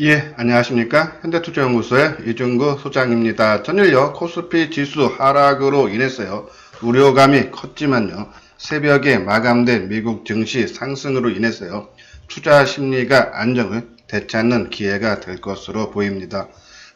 예, 안녕하십니까. 현대투자연구소의 이중구 소장입니다. 전일요 코스피 지수 하락으로 인해서요 우려감이 컸지만요 새벽에 마감된 미국 증시 상승으로 인해서요 투자 심리가 안정을 되찾는 기회가 될 것으로 보입니다.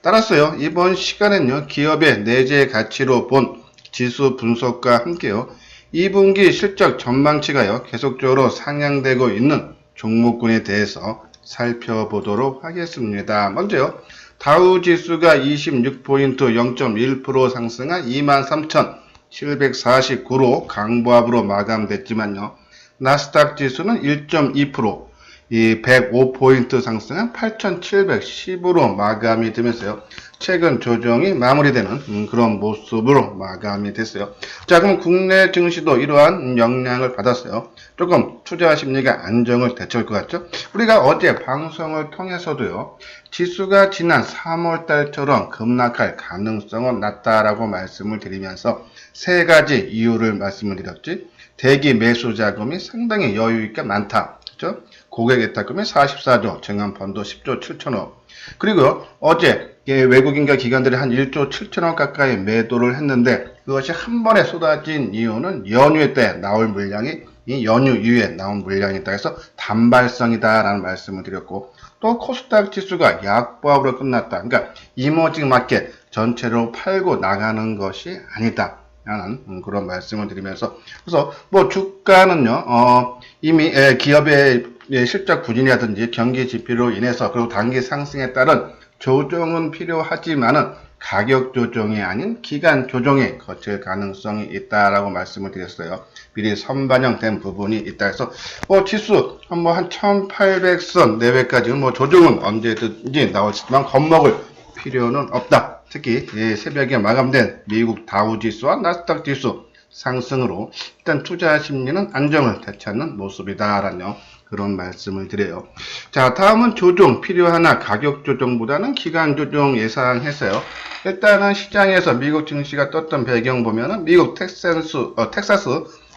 따라서요 이번 시간엔요 기업의 내재 가치로 본 지수 분석과 함께요 2분기 실적 전망치가요 계속적으로 상향되고 있는 종목군에 대해서 살펴보도록 하겠습니다. 먼저요. 다우 지수가 26포인트 0.1% 상승한 23,749로 강보합으로 마감됐지만요. 나스닥 지수는 1.2% 105포인트 상승한 8,710으로 마감이 되면서요. 최근 조정이 마무리되는 그런 모습으로 마감이 됐어요. 자, 그럼 국내 증시도 이러한 영향을 받았어요. 조금 투자 심리가 안정을 되찾을 것 같죠? 우리가 어제 방송을 통해서도요. 지수가 지난 3월달처럼 급락할 가능성은 낮다라고 말씀을 드리면서 세 가지 이유를 말씀을 드렸지. 대기 매수 자금이 상당히 여유 있게 많다. 그렇죠? 고객 예탁금이 44조, 증권펀드 10조 7천억. 그리고 어제 외국인과 기관들이 한 1조 7천억 가까이 매도를 했는데 그것이 한 번에 쏟아진 이유는 연휴 때 나올 물량이 이 연휴 이후에 나온 물량이다 해서 단발성이다라는 말씀을 드렸고 또 코스닥 지수가 약보합으로 끝났다. 그러니까 이머징 마켓 전체로 팔고 나가는 것이 아니다. 라는 그런 말씀을 드리면서 그래서 뭐 주가는요 이미 기업의 실적 부진이라든지 경기 지표로 인해서 그리고 단기 상승에 따른 조정은 필요하지만은 가격 조정이 아닌 기간 조정에 거칠 가능성이 있다라고 말씀을 드렸어요. 미리 선반영된 부분이 있다 해서 뭐 지수 한 1800선 내외까지 뭐 조정은 언제든지 나올 수 있지만 겁먹을 필요는 없다. 특히 새벽에 마감된 미국 다우지수와 나스닥 지수 상승으로 일단 투자 심리는 안정을 되찾는 모습이다라는 그런 말씀을 드려요. 자, 다음은 조정 필요하나 가격 조정보다는 기간 조정 예상했어요. 일단은 시장에서 미국 증시가 떴던 배경 보면은 미국 텍사스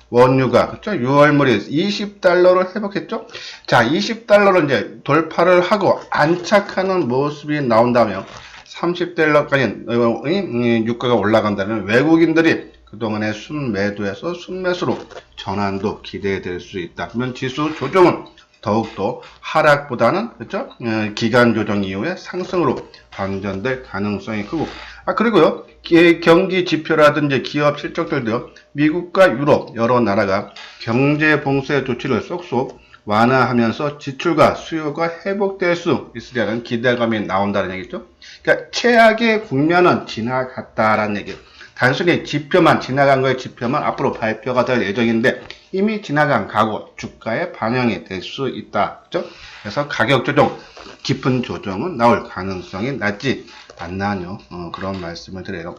원유가 그렇죠? 6월물이 20달러를 회복했죠. 자, 20달러를 이제 돌파를 하고 안착하는 모습이 나온다면 30달러까지 유가가 올라간다면 외국인들이 그동안의 순매도에서 순매수로 전환도 기대될 수 있다. 그러면 지수 조정은 더욱더 하락보다는 그렇죠? 기간 조정 이후에 상승으로 반전될 가능성이 크고 그리고요 경기 지표라든지 기업 실적들도 미국과 유럽 여러 나라가 경제 봉쇄 조치를 쏙쏙 완화하면서 지출과 수요가 회복될 수 있으려는 기대감이 나온다는 얘기죠. 그러니까 최악의 국면은 지나갔다라는 얘기예요. 단순히 지표만 지나간 거의 지표만 앞으로 발표가 될 예정인데 이미 지나간 과거 주가에 반영이 될 수 있다. 그렇죠? 그래서 가격 조정, 깊은 조정은 나올 가능성이 낮지 않나요? 그런 말씀을 드려요.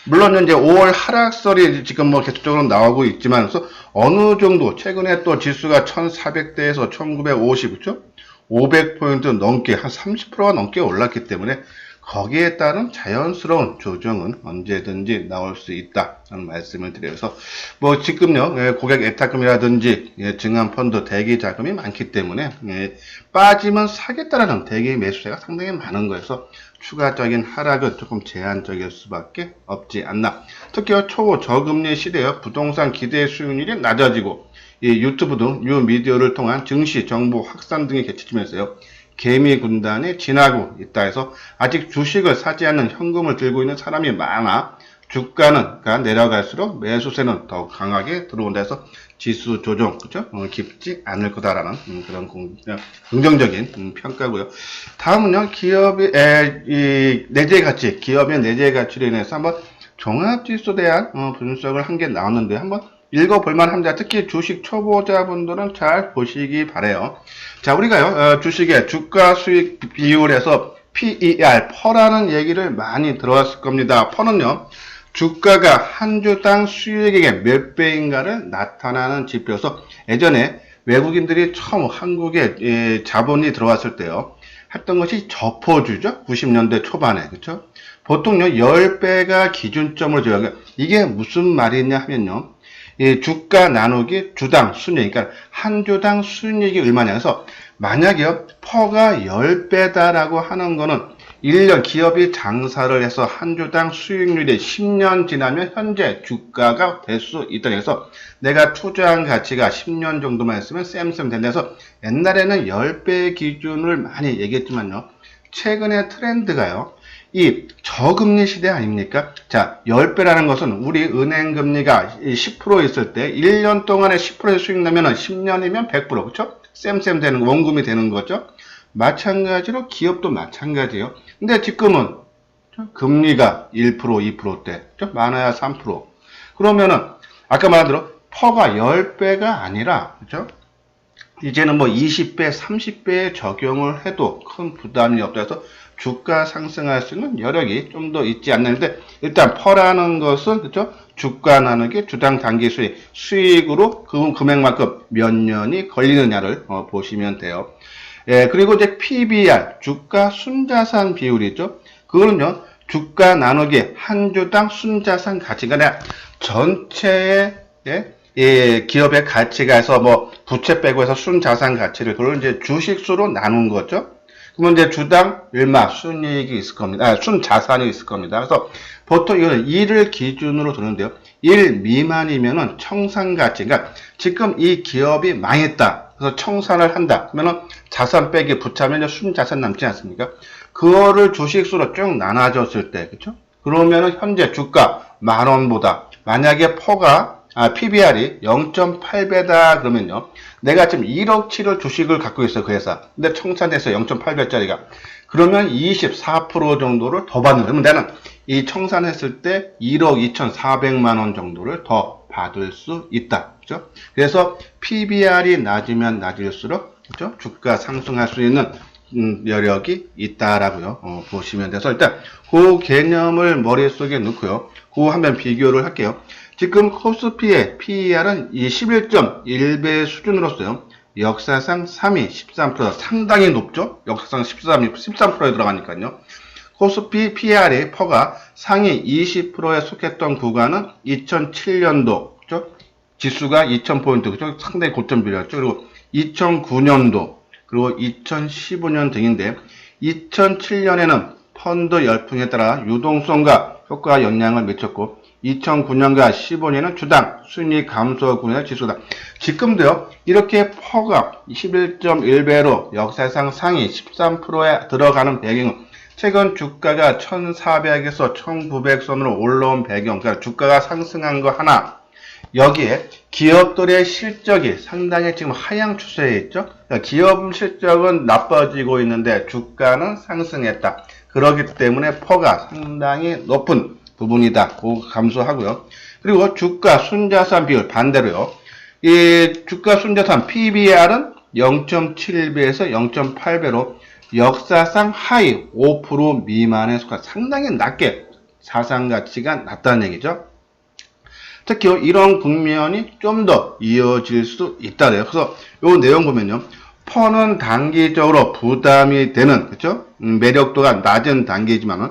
물론 이제 5월 하락설이 지금 뭐 계속적으로 나오고 있지만 어느 정도 최근에 또 지수가 1400대에서 1950 그렇죠? 500포인트 넘게 한 30%가 넘게 올랐기 때문에 거기에 따른 자연스러운 조정은 언제든지 나올 수 있다는 말씀을 드려서 뭐 지금요 고객 예탁금이라든지 증권펀드 대기 자금이 많기 때문에 빠지면 사겠다라는 대기 매수세가 상당히 많은 거여서 추가적인 하락은 조금 제한적일 수밖에 없지 않나. 특히 초저금리 시대에 부동산 기대 수익률이 낮아지고 이 유튜브 등 뉴미디어를 통한 증시 정보 확산 등이 겹치면서요. 개미 군단이 지나고 있다 해서 아직 주식을 사지 않는 현금을 들고 있는 사람이 많아 주가는 내려갈수록 매수세는 더욱 강하게 들어온다 해서 지수 조정 그렇죠? 깊지 않을 거다라는 그런 긍정적인 평가고요. 다음은요 기업의 내재 가치 기업의 내재 가치로 인해서 한번 종합지수에 대한 분석을 한 게 나왔는데 한번 읽어볼만 합니다. 특히 주식 초보자분들은 잘 보시기 바래요. 자, 우리가요 주식의 주가 수익 비율에서 PER, 퍼라는 얘기를 많이 들어왔을 겁니다. 퍼는요 주가가 한 주당 수익액의 몇 배인가를 나타나는 지표여서 예전에 외국인들이 처음 한국에 자본이 들어왔을 때요 했던 것이 저포주죠. 90년대 초반에 그렇죠? 보통요 10배가 기준점을 줘요. 이게 무슨 말이냐 하면요 주가 나누기 주당 순이익, 그러니까 한 주당 순이익이 얼마냐 해서 만약에 퍼가 10배다라고 하는 거는 1년 기업이 장사를 해서 한 주당 수익률이 10년 지나면 현재 주가가 될 수 있다. 그래서 내가 투자한 가치가 10년 정도만 했으면 쌤쌤 된다 해서 옛날에는 10배 기준을 많이 얘기했지만요. 최근의 트렌드가요. 이 저금리 시대 아닙니까? 자, 10배라는 것은 우리 은행 금리가 10% 있을 때 1년 동안에 10%의 수익 나면은 10년이면 100%, 그렇죠? 쌤쌤 되는 거, 원금이 되는 거죠. 마찬가지로 기업도 마찬가지예요. 근데 지금은 금리가 1%, 2%대, 많아야 3%. 그러면은 아까 말한 대로 퍼가 10배가 아니라, 그렇죠? 이제는 뭐 20배, 30배에 적용을 해도 큰 부담이 없다 해서 주가 상승할 수 있는 여력이 좀 더 있지 않는데, 일단 퍼라는 것은, 그렇죠? 주가 나누기 주당 단기 수익으로 그 금액만큼 몇 년이 걸리느냐를 보시면 돼요. 예, 그리고 이제 PBR, 주가 순자산 비율이죠. 그거는요, 주가 나누기 한 주당 순자산 가치가 아니라 전체의 기업의 가치가 해서 뭐 부채 빼고 해서 순자산 가치를 그걸 이제 주식수로 나눈 거죠. 그러면 이제 주당 얼마 순이익이 있을 겁니다. 순자산이 있을 겁니다. 그래서 보통 이거는 1을 기준으로 두는데요. 1 미만이면은 청산가치. 그러니까 지금 이 기업이 망했다. 그래서 청산을 한다. 그러면은 자산 빼기 부차면 이제 순자산 남지 않습니까? 그거를 주식수로 쭉 나눠줬을 때, 그렇죠? 그러면은 현재 주가 10,000원보다 만약에 PBR이 0.8배다 그러면요. 내가 지금 1억치를 주식을 갖고 있어요, 그 회사. 근데 청산해서 0.8배짜리가. 그러면 24% 정도를 더 받는 거예요. 그러면 나는 이 청산했을 때 1억 2,400만 원 정도를 더 받을 수 있다. 그죠? 그래서 PBR이 낮으면 낮을수록, 그죠? 주가 상승할 수 있는 여력이 있다라고요. 보시면 돼서 일단 그 개념을 머릿속에 넣고요. 그거 한번 비교를 할게요. 지금 코스피의 PER은 이 11.1배 수준으로서요. 역사상 3위 13% 상당히 높죠. 역사상 13%에 들어가니까요. 코스피 PER이 퍼가 상위 20%에 속했던 구간은 2007년도, 그죠? 지수가 2000포인트, 그죠? 상당히 고점 비례였죠. 그리고 2009년도, 그리고 2015년 등인데, 2007년에는 펀드 열풍에 따라 유동성과 효과 영향을 미쳤고, 2009년과 15년은 주당 순위 감소 구간의 지수다. 지금도요, 이렇게 퍼가 11.1배로 역사상 상위 13%에 들어가는 배경은 최근 주가가 1400에서 1900선으로 올라온 배경, 그러니까 주가가 상승한 거 하나, 여기에 기업들의 실적이 상당히 지금 하향 추세에 있죠. 그러니까 기업 실적은 나빠지고 있는데 주가는 상승했다. 그렇기 때문에 퍼가 상당히 높은 부분이다. 그거 감소하고요. 그리고 주가 순자산 비율 반대로요. 이 주가 순자산 PBR은 0.7배에서 0.8배로 역사상 하위 5% 미만에 속한 상당히 낮게 자산가치가 낮다는 얘기죠. 특히 이런 국면이 좀 더 이어질 수 있다. 그래서 이 내용 보면요. 퍼는 단기적으로 부담이 되는, 그렇죠? 매력도가 낮은 단계지만은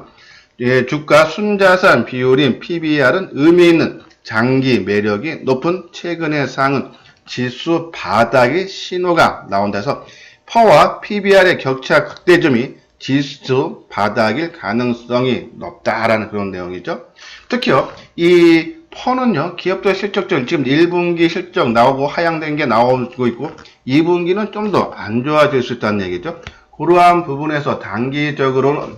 주가 순자산 비율인 PBR은 의미 있는 장기 매력이 높은 최근의 상은 지수 바닥의 신호가 나온다 해서 퍼와 PBR의 격차 극대점이 지수 바닥일 가능성이 높다라는 그런 내용이죠. 특히요, 이 퍼는요, 기업들 실적들 지금 1분기 실적 나오고 하향된 게 나오고 있고 2분기는 좀 더 안 좋아질 수 있다는 얘기죠. 그러한 부분에서 단기적으로는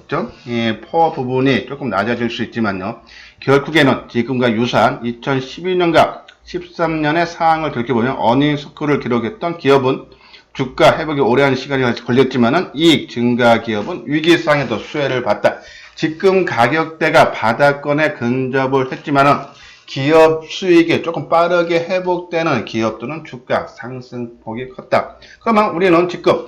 퍼 부분이 조금 낮아질 수 있지만요. 결국에는 지금과 유사한 2012년과 13년의 상황을 돌이켜보면 어닝스크를 기록했던 기업은 주가 회복이 오래한 시간이 걸렸지만은 이익 증가 기업은 위기상에도 수혜를 봤다. 지금 가격대가 바닥권에 근접을 했지만은 기업 수익이 조금 빠르게 회복되는 기업들은 주가 상승폭이 컸다. 그러면 우리는 지금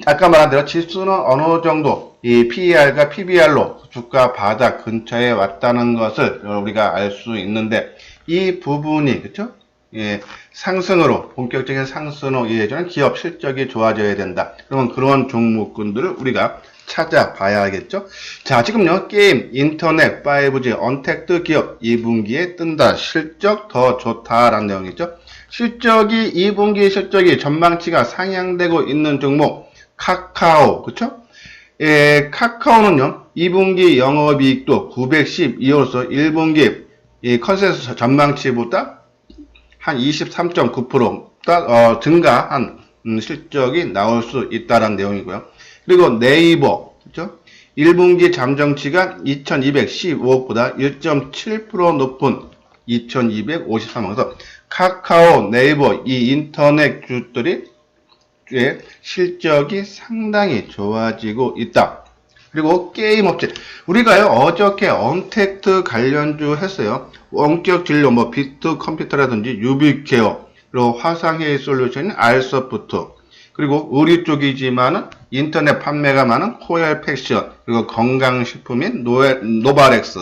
아까 말한 대로 지수는 어느 정도 이 PER과 PBR로 주가 바닥 근처에 왔다는 것을 우리가 알 수 있는데 이 부분이 그렇죠? 예, 상승으로 본격적인 상승으로 이어지는 기업 실적이 좋아져야 된다. 그러면 그런 종목군들을 우리가 찾아봐야겠죠. 자, 지금요 게임, 인터넷, 5G, 언택트 기업 2분기에 뜬다. 실적 더 좋다라는 내용이죠. 실적이 2분기 실적이 전망치가 상향되고 있는 종목 카카오, 그쵸? 예, 카카오는요, 2분기 영업이익도 912억으로서 1분기 이 컨센서스 전망치보다 한 23.9% 증가한 실적이 나올 수 있다는 내용이고요. 그리고 네이버, 그죠? 1분기 잠정치가 2215억보다 1.7% 높은 2253억에서 카카오, 네이버 이 인터넷 주들이 실적이 상당히 좋아지고 있다. 그리고 게임 업체, 우리가요 어저께 언택트 관련주 했어요. 원격 진료 뭐 비트 컴퓨터라든지 유비케어, 그리고 화상회의 솔루션인 알소프트, 그리고 의류 쪽이지만은 인터넷 판매가 많은 코엘 패션, 그리고 건강식품인 노바렉스,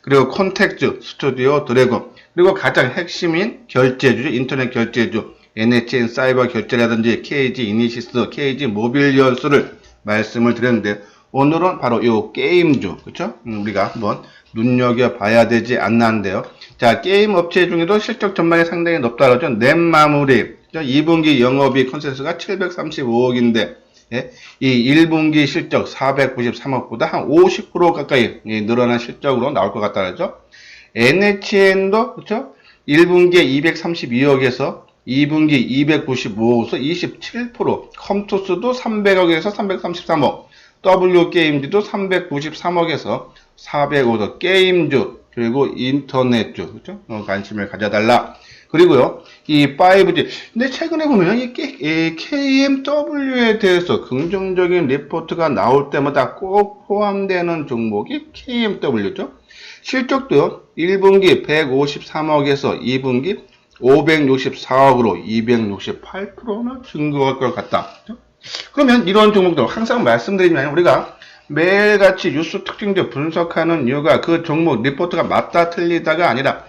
그리고 콘택트 스튜디오 드래곤, 그리고 가장 핵심인 결제주, 인터넷 결제주 NHN 사이버 결제라든지 KG 이니시스, KG 모빌리언스를 말씀을 드렸는데, 오늘은 바로 요 게임주, 그쵸? 우리가 한번 눈여겨봐야 되지 않나는데요. 자, 게임 업체 중에도 실적 전망이 상당히 높다고 하죠. 넷마무리, 2분기 영업이익 컨센서스가 735억인데, 예? 이 1분기 실적 493억보다 한 50% 가까이 늘어난 실적으로 나올 것 같다는 거죠. NHN도, 그쵸? 1분기에 232억에서 2분기 295억에서 27%, 컴투스도 300억에서 333억, W게임즈도 393억에서 405억, 게임주, 그리고 인터넷주, 그죠? 관심을 가져달라. 그리고요, 이 5G. 근데 최근에 보면 이 KMW에 대해서 긍정적인 리포트가 나올 때마다 꼭 포함되는 종목이 KMW죠. 실적도요, 1분기 153억에서 2분기 564억으로 268%나 증가할 것 같다. 그러면 이런 종목들 항상 말씀드리면 우리가 매일같이 뉴스 특징들 분석하는 이유가 그 종목 리포트가 맞다 틀리다가 아니라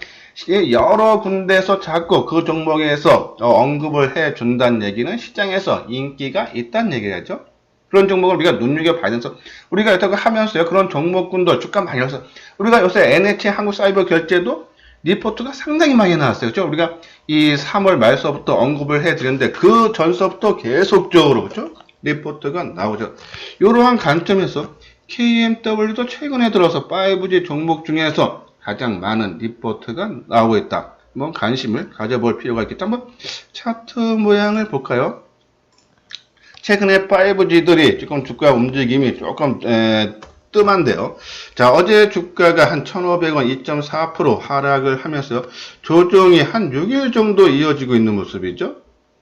여러 군데서 자꾸 그 종목에서 언급을 해준다는 얘기는 시장에서 인기가 있다는 얘기겠죠. 그런 종목을 우리가 눈여겨봐야 돼서 우리가 이렇게 하면서요, 그런 종목군들 주가 많이 올라서 우리가 요새 NH 한국사이버 결제도 리포트가 상당히 많이 나왔어요. 그렇죠? 우리가 이 3월 말서부터 언급을 해드렸는데 그 전서부터 계속적으로 그렇죠? 리포트가 나오죠. 이러한 관점에서 KMW도 최근에 들어서 5G 종목 중에서 가장 많은 리포트가 나오고 있다. 뭐 관심을 가져볼 필요가 있겠죠. 한번 차트 모양을 볼까요? 최근에 5G들이 지금 주가 움직임이 조금 뜸한데요. 자, 어제 주가가 한 1,500원 2.4% 하락을 하면서 조정이 한 6일 정도 이어지고 있는 모습이죠.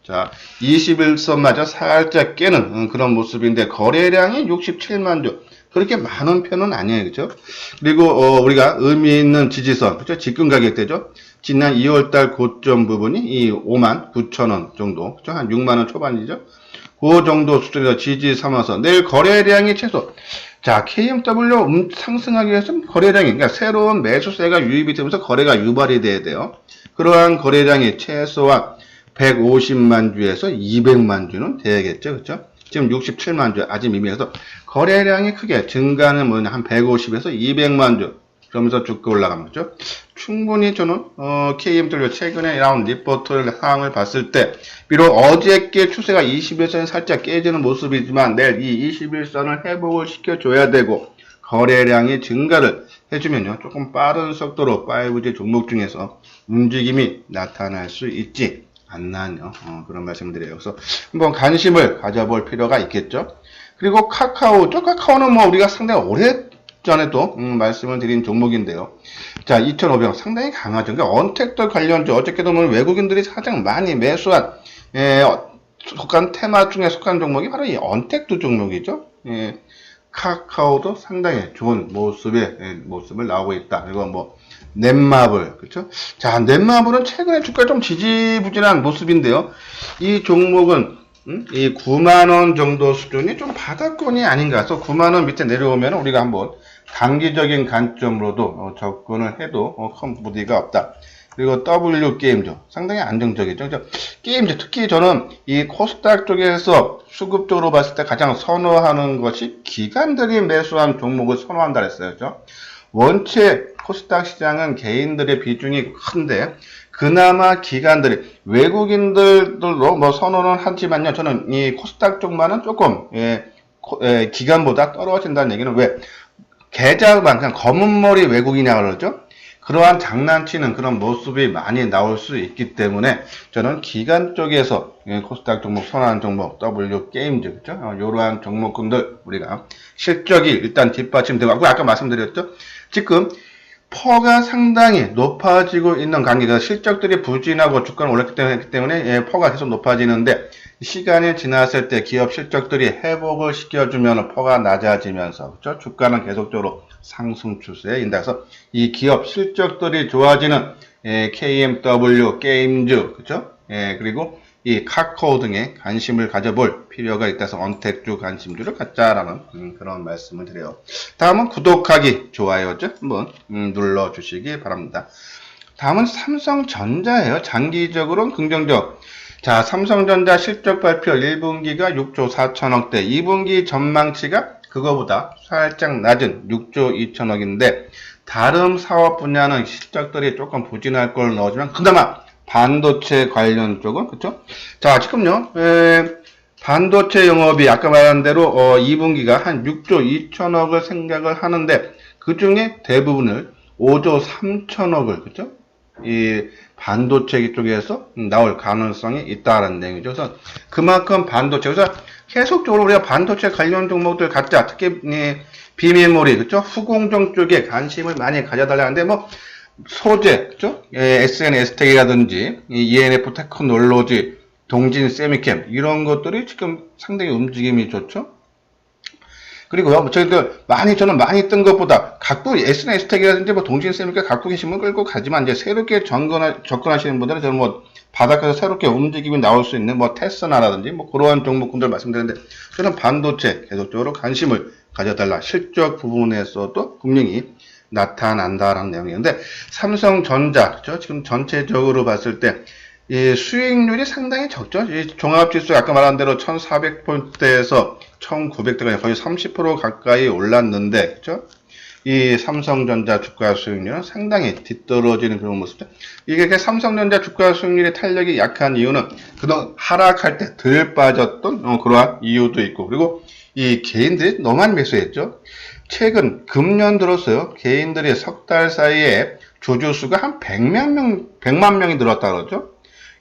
자, 21선마저 살짝 깨는 그런 모습인데 거래량이 67만 주. 그렇게 많은 편은 아니에요. 그죠? 그리고 우리가 의미 있는 지지선, 그죠? 직근 가격대죠. 지난 2월달 고점 부분이 이 5만 9천 원 정도, 그죠? 한 6만 원 초반이죠. 그 정도 수준에서 지지 삼아서 내일 거래량이 최소, 자, KMW 상승하기 위해서는 거래량이, 그러니까 새로운 매수세가 유입이 되면서 거래가 유발이 돼야 돼요. 그러한 거래량이 최소한 150만 주에서 200만 주는 돼야겠죠. 그렇죠? 지금 67만 주 아직 미미해서 거래량이 크게 증가는 뭐냐 한 150에서 200만 주. 그러면서 주가 올라가는 거죠. 충분히 저는 KMW 최근에 나온 리포트 사항을 봤을 때 비록 어저께 추세가 21선이 살짝 깨지는 모습이지만 내일 이 21선을 회복을 시켜줘야 되고 거래량이 증가를 해주면요 조금 빠른 속도로 5G 종목 중에서 움직임이 나타날 수 있지 않나요? 그런 말씀드려요. 그래서 한번 관심을 가져볼 필요가 있겠죠. 그리고 카카오죠. 카카오는 뭐 우리가 상당히 오래 전에도 말씀을 드린 종목인데요. 자, 2,500원 상당히 강하죠. 그러니까 언택트 관련주 어저께도 보면 외국인들이 가장 많이 매수한 속한 테마 중에 속한 종목이 바로 이 언택트 종목이죠. 카카오도 상당히 좋은 모습을 나오고 있다. 그리고 뭐 넷마블, 그렇죠? 자, 넷마블은 최근에 주가 좀 지지부진한 모습인데요. 이 종목은 이 9만원 정도 수준이 좀 바닥권이 아닌가. 그래서 9만원 밑에 내려오면 우리가 한번 단기적인 관점으로도 접근을 해도 큰 무리가 없다. 그리고 W게임즈 상당히 안정적이죠. 게임즈 특히 저는 이 코스닥 쪽에서 수급적으로 봤을 때 가장 선호하는 것이 기관들이 매수한 종목을 선호한다 그랬어요. 그렇죠? 원체 코스닥 시장은 개인들의 비중이 큰데 그나마 기관들이 외국인들도 뭐 선호는 하지만요. 저는 이 코스닥 쪽만은 조금 기관보다 떨어진다는 얘기는 왜 계좌만 그냥 검은 머리 외국인이라고 그러죠. 그러한 장난치는 그런 모습이 많이 나올 수 있기 때문에 저는 기관 쪽에서 코스닥 종목, 선호하는 종목, W 게임즈, 그죠? 이러한 종목군들 우리가 실적이 일단 뒷받침되고, 아까 말씀드렸죠? 지금 퍼가 상당히 높아지고 있는 관계가 실적들이 부진하고 주가는 올랐기 때문에 퍼가 계속 높아지는데 시간이 지났을 때 기업 실적들이 회복을 시켜주면 퍼가 낮아지면서 그렇죠? 주가는 계속적으로 상승 추세에 인다서 이 기업 실적들이 좋아지는 KMW, 게임즈, 그렇죠? 그리고 이 카카오 등에 관심을 가져볼 필요가 있다서 언택주 관심주를 갖자라는 그런 말씀을 드려요. 다음은 구독하기, 좋아요죠? 한번 눌러주시기 바랍니다. 다음은 삼성전자예요. 장기적으로는 긍정적. 자, 삼성전자 실적 발표 1분기가 6조 4천억대, 2분기 전망치가 그거보다 살짝 낮은 6조 2천억인데 다른 사업 분야는 실적들이 조금 부진할 걸 넣어주면 그나마 반도체 관련 쪽은 그렇죠? 자, 지금요. 반도체 영업이 아까 말한 대로 2분기가 한 6조 2천억을 생각을 하는데 그 중에 대부분을 5조 3천억을 그렇죠? 이 반도체 쪽에서 나올 가능성이 있다는 내용이죠. 그래서 그만큼 반도체, 그래서 계속적으로 우리가 반도체 관련 종목들 갖자, 특히 비메모리, 그렇죠? 후공정 쪽에 관심을 많이 가져달라는데 뭐 소재, 그죠? SNS텍이라든지, ENF 테크놀로지, 동진 세미캠, 이런 것들이 지금 상당히 움직임이 좋죠? 그리고요, 저는 많이 뜬 것보다, SNS텍이라든지, 뭐, 동진 세미캠 갖고 계신 분 끌고 가지만, 이제 새롭게 접근하시는 분들은 저는 뭐, 바닥에서 새롭게 움직임이 나올 수 있는, 뭐, 테스나라든지, 뭐, 그러한 종목군들 말씀드렸는데, 저는 반도체 계속적으로 관심을 가져달라. 실적 부분에서도 분명히 나타난다라는 내용이었는데 삼성전자 그렇죠? 지금 전체적으로 봤을 때 이 수익률이 상당히 적죠. 이 종합지수 아까 말한 대로 1,400포인트에서 1,900대가 거의 30% 가까이 올랐는데 그렇죠? 이 삼성전자 주가 수익률은 상당히 뒤떨어지는 그런 모습이죠. 이게 삼성전자 주가 수익률의 탄력이 약한 이유는 그동안 하락할 때 덜 빠졌던 그러한 이유도 있고 그리고 이 개인들이 너무 많이 매수했죠. 최근 금년 들었어요. 개인들이 석 달 사이에 주주수가 한 100만 명이 늘었다 그러죠.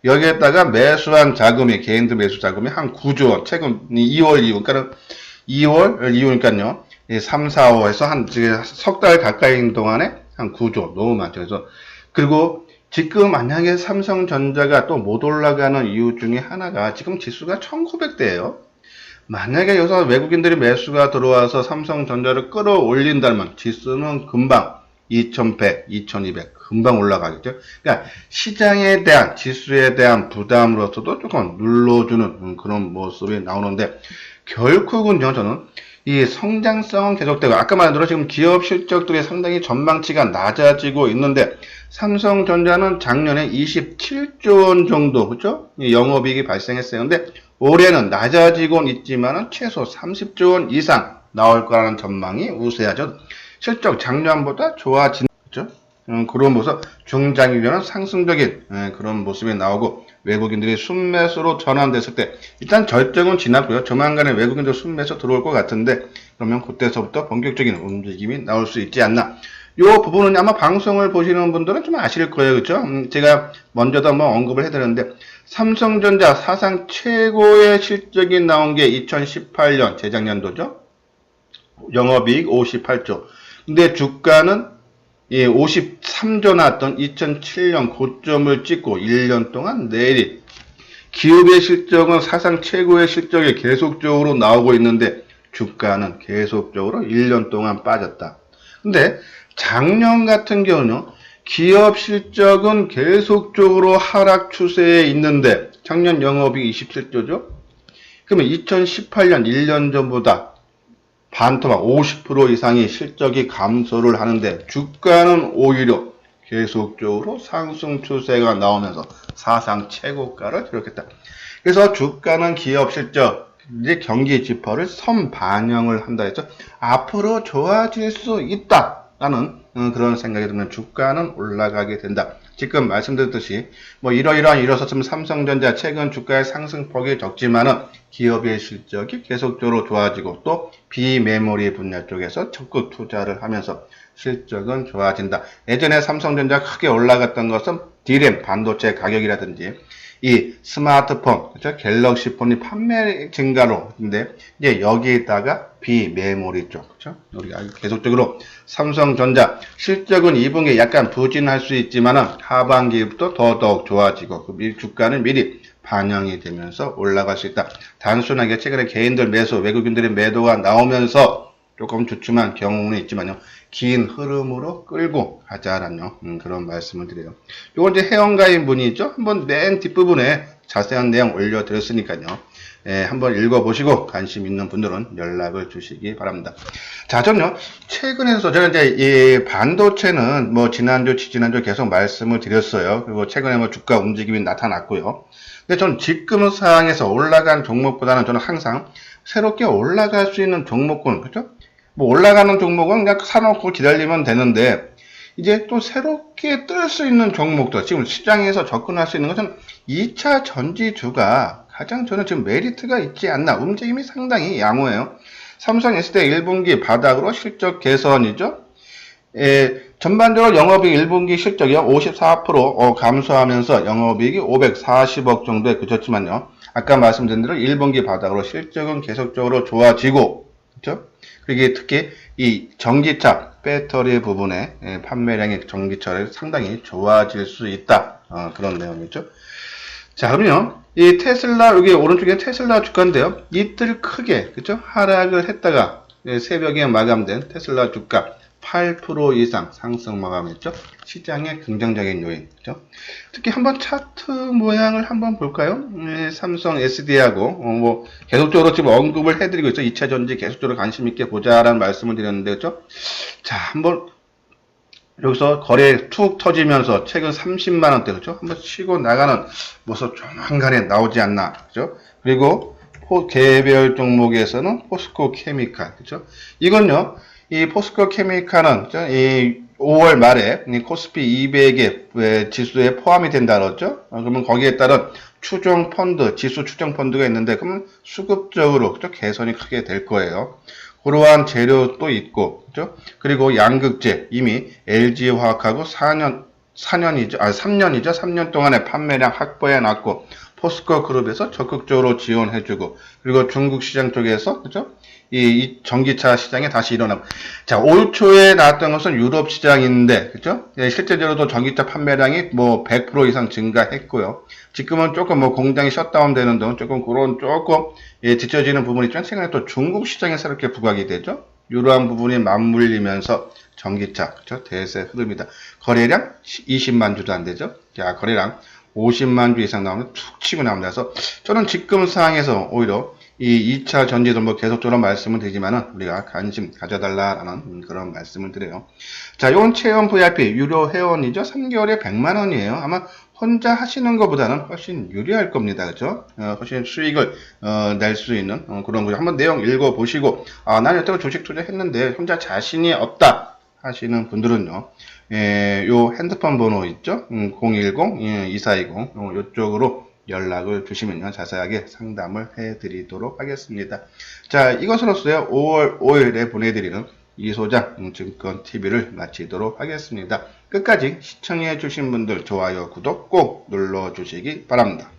여기에다가 매수한 자금이 개인들 매수 자금이 한 9조 원. 최근 2월 이후 그러니까 2월 이후니까요. 3, 4, 5에서 한 석 달 가까이 동안에 한 9조 너무 많죠. 그래서 그리고 지금 만약에 삼성전자가 또 못 올라가는 이유 중에 하나가 지금 지수가 1900대예요. 만약에 여기서 외국인들이 매수가 들어와서 삼성전자를 끌어올린다면 지수는 금방 2100, 2200 금방 올라가겠죠. 그러니까 시장에 대한 지수에 대한 부담으로서도 조금 눌러주는 그런 모습이 나오는데 결국은요 저는 이 성장성은 계속되고 아까 말한 대로 지금 기업 실적들이 상당히 전망치가 낮아지고 있는데 삼성전자는 작년에 27조 원 정도 그죠? 영업이익이 발생했어요. 근데 올해는 낮아지곤 있지만 최소 30조 원 이상 나올 거라는 전망이 우세하죠. 실적 작년보다 좋아지는 거죠. 그런 모습 중장기적으로는 상승적인 그런 모습이 나오고 외국인들이 순매수로 전환됐을 때 일단 절정은 지났고요. 조만간에 외국인들 순매수 들어올 것 같은데 그러면 그때서부터 본격적인 움직임이 나올 수 있지 않나. 이 부분은 아마 방송을 보시는 분들은 좀 아실 거예요. 그렇죠? 제가 먼저도 한번 언급을 해드렸는데 삼성전자 사상 최고의 실적이 나온 게 2018년 재작년도죠. 영업이익 58조. 근데 주가는 53조 나왔던 2007년 고점을 찍고 1년 동안 내리 기업의 실적은 사상 최고의 실적이 계속적으로 나오고 있는데 주가는 계속적으로 1년 동안 빠졌다. 근데 작년 같은 경우는 기업 실적은 계속적으로 하락 추세에 있는데 작년 영업이익 27조죠. 그러면 2018년 1년 전보다 반토막 50% 이상의 실적이 감소를 하는데 주가는 오히려 계속적으로 상승 추세가 나오면서 사상 최고가를 기록했다. 그래서 주가는 기업 실적, 이제 경기 지표를 선반영을 한다 했죠. 앞으로 좋아질 수 있다라는 그런 생각이 들면 주가는 올라가게 된다. 지금 말씀드렸듯이 뭐 이러이러한 일어섰으면 삼성전자 최근 주가의 상승폭이 적지만은 기업의 실적이 계속적으로 좋아지고 또 비메모리 분야 쪽에서 적극 투자를 하면서 실적은 좋아진다. 예전에 삼성전자 크게 올라갔던 것은 D램 반도체 가격이라든지 이 스마트폰, 그렇죠? 갤럭시 폰이 판매 증가로, 근데 이제 여기에다가 비메모리 쪽, 그렇죠? 우리가 계속적으로 삼성전자 실적은 2분기에 약간 부진할 수 있지만은 하반기부터 더더욱 좋아지고 그 주가는 미리 반영이 되면서 올라갈 수 있다. 단순하게 최근에 개인들 매수, 외국인들의 매도가 나오면서 조금 주춤한 경우는 있지만요. 긴 흐름으로 끌고 가자라는 그런 말씀을 드려요. 요건 이제 회원가입 문의죠. 한번 맨 뒷부분에 자세한 내용 올려드렸으니까요. 한번 읽어보시고 관심 있는 분들은 연락을 주시기 바랍니다. 자, 전요. 최근에서 제가 이제 이 반도체는 뭐 지난주, 지난주 계속 말씀을 드렸어요. 그리고 최근에 뭐 주가 움직임이 나타났고요. 근데 저는 지금 상황에서 올라간 종목보다는 저는 항상 새롭게 올라갈 수 있는 종목군, 그렇죠? 뭐 올라가는 종목은 그냥 사놓고 기다리면 되는데 이제 또 새롭게 뜰 수 있는 종목들 지금 시장에서 접근할 수 있는 것은 2차 전지주가 가장 저는 지금 메리트가 있지 않나. 움직임이 상당히 양호해요. 삼성 S대 1분기 바닥으로 실적 개선이죠. 전반적으로 영업이익 1분기 실적이 54% 감소하면서 영업이익이 540억 정도에 그쳤지만요. 아까 말씀드린 대로 1분기 바닥으로 실적은 계속적으로 좋아지고, 그렇죠? 그리고 특히 이 전기차 배터리 부분의 판매량이 전기차를 상당히 좋아질 수 있다. 그런 내용이죠. 자, 그러면 이 테슬라, 여기 오른쪽에 테슬라 주가인데요. 이틀 크게, 그죠? 하락을 했다가 새벽에 마감된 테슬라 주가 8% 이상 상승 마감했죠. 시장의 긍정적인 요인, 그죠? 특히 한번 차트 모양을 한번 볼까요? 삼성 SD하고 뭐 계속적으로 지금 언급을 해드리고 있죠. 2차 전지 계속적으로 관심 있게 보자라는 말씀을 드렸는데, 그죠? 자, 한번 여기서 거래 툭 터지면서 최근 30만 원대, 그죠? 한번 치고 나가는 모습 조만간에 나오지 않나, 그죠? 그리고 개별 종목에서는 포스코 케미칼, 그죠? 이건요. 이 포스코 케미칼은 이 5월 말에 코스피 200의 지수에 포함이 된다 그랬죠. 그러면 거기에 따른 추정 펀드, 지수 추정 펀드가 있는데 그러면 수급적으로 그죠? 개선이 크게 될 거예요. 그러한 재료도 있고, 그죠? 그리고 양극재 이미 LG화학하고 3년이죠. 3년 동안의 판매량 확보해 놨고 포스코 그룹에서 적극적으로 지원해주고 그리고 중국 시장 쪽에서 그죠? 이 전기차 시장에 다시 일어나고. 자, 올 초에 나왔던 것은 유럽 시장인데, 그죠? 실제적으로도 전기차 판매량이 뭐 100% 이상 증가했고요. 지금은 조금 뭐 공장이 셧다운 되는 등 조금 그런 조금 뒤처지는 부분이 있지만 최근에 또 중국 시장에 새롭게 부각이 되죠. 이러한 부분이 맞물리면서 전기차, 그죠? 대세 흐름이다. 거래량 20만 주도 안 되죠. 자, 거래량 50만 주 이상 나오면 툭 치고 나옵니다. 그래서 저는 지금 상황에서 오히려 이 2차 전지도 뭐 계속적으로 말씀을 드리지만은 우리가 관심 가져달라라는 그런 말씀을 드려요. 자, 이건 체험 VIP 유료 회원이죠. 3개월에 100만 원이에요. 아마 혼자 하시는 것보다는 훨씬 유리할 겁니다. 그죠? 훨씬 수익을 낼 수 있는 그런 거죠. 한번 내용 읽어보시고 나는 여태껏 주식 투자했는데 혼자 자신이 없다 하시는 분들은요. 요 핸드폰 번호 있죠? 010-2420 요쪽으로 연락을 주시면요. 자세하게 상담을 해드리도록 하겠습니다. 자, 이것으로서요. 5월 5일에 보내드리는 이소장 증권TV를 마치도록 하겠습니다. 끝까지 시청해 주신 분들 좋아요, 구독 꼭 눌러주시기 바랍니다.